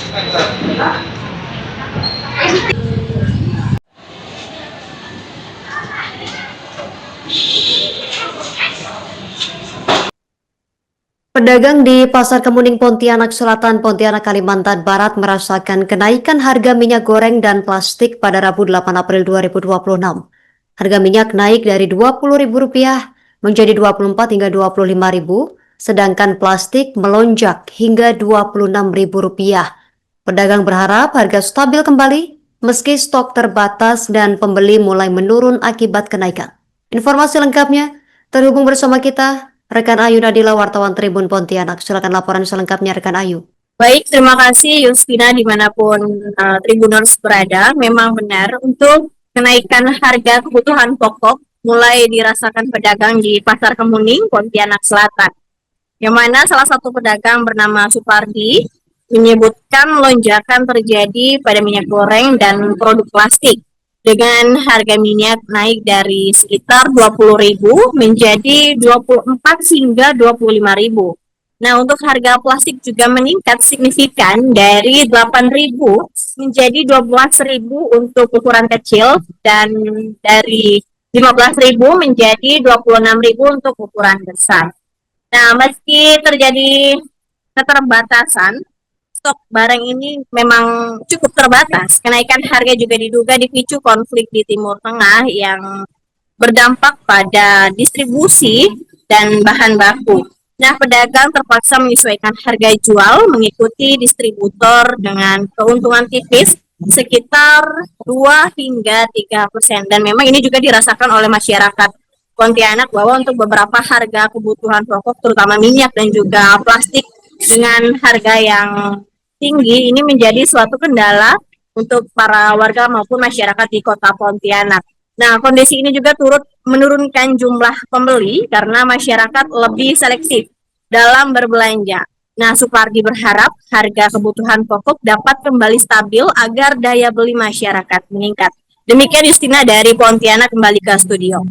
Pedagang di Pasar Kemuning Pontianak Selatan, Pontianak, Kalimantan Barat merasakan kenaikan harga minyak goreng dan plastik pada Rabu 8 April 2026. Harga minyak naik dari Rp20.000 menjadi Rp24 hingga Rp25.000, sedangkan plastik melonjak hingga Rp26.000. Pedagang berharap harga stabil kembali meski stok terbatas dan pembeli mulai menurun akibat kenaikan. Informasi lengkapnya terhubung bersama kita rekan Ayu Nadila, wartawan Tribun Pontianak. Silakan laporan selengkapnya rekan Ayu. Baik, terima kasih Yustina dimanapun Tribuners berada. Memang benar untuk kenaikan harga kebutuhan pokok mulai dirasakan pedagang di Pasar Kemuning, Pontianak Selatan. Yang mana salah satu pedagang bernama Supardi menyebutkan lonjakan terjadi pada minyak goreng dan produk plastik dengan harga minyak naik dari sekitar Rp20.000 menjadi Rp24 hingga Rp25.000. Nah, untuk harga plastik juga meningkat signifikan dari Rp8.000 menjadi Rp12.000 untuk ukuran kecil dan dari Rp15.000 menjadi Rp26.000 untuk ukuran besar. Nah, meski terjadi keterbatasan, stok barang ini memang cukup terbatas. Kenaikan harga juga diduga dipicu konflik di Timur Tengah yang berdampak pada distribusi dan bahan baku. Nah, pedagang terpaksa menyesuaikan harga jual mengikuti distributor dengan keuntungan tipis sekitar 2 hingga 3%. Dan memang ini juga dirasakan oleh masyarakat Pontianak bahwa untuk beberapa harga kebutuhan pokok terutama minyak dan juga plastik dengan harga yang tinggi ini menjadi suatu kendala untuk para warga maupun masyarakat di Kota Pontianak. Nah, kondisi ini juga turut menurunkan jumlah pembeli karena masyarakat lebih selektif dalam berbelanja. Nah, Supardi berharap harga kebutuhan pokok dapat kembali stabil agar daya beli masyarakat meningkat. Demikian Justina dari Pontianak, kembali ke studio.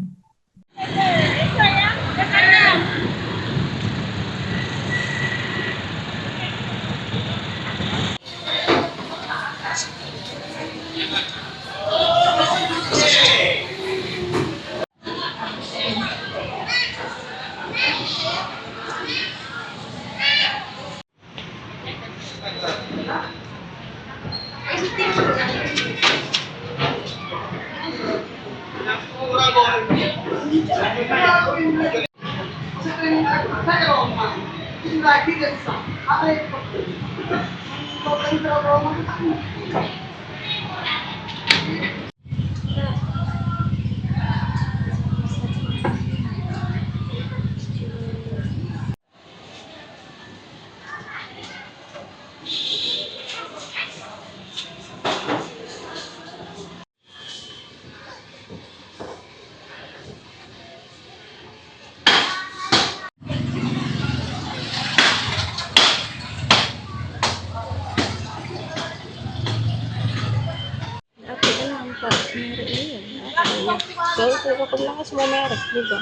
Kalau aku bilang semua merek juga.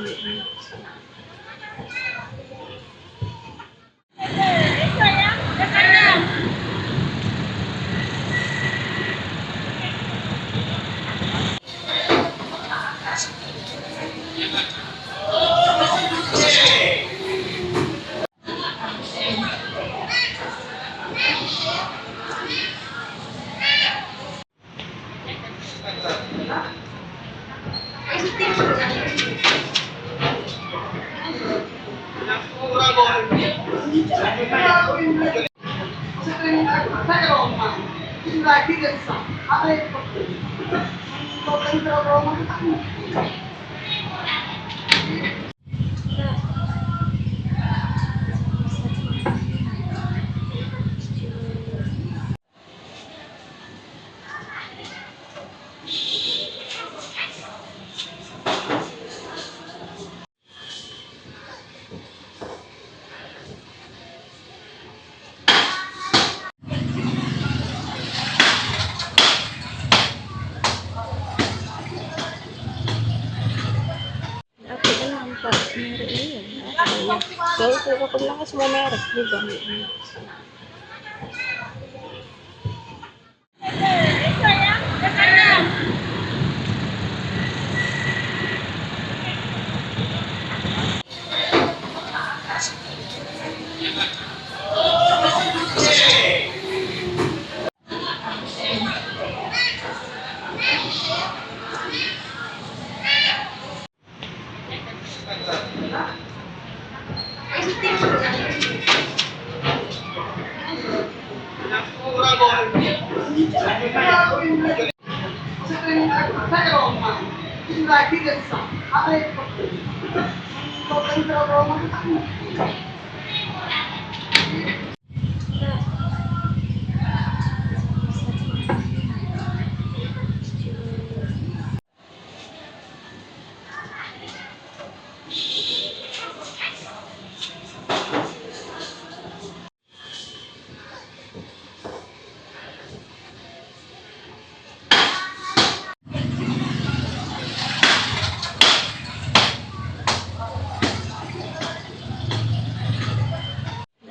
Kalau aku bilang semua merek juga.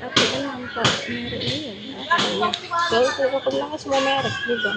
Ako na lang pa. Meron yun. So, kapag lakas mo meron, di ba?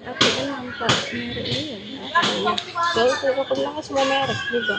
Ako na lang pa. Meron yun. So, kapag lakas mo meron, di ba?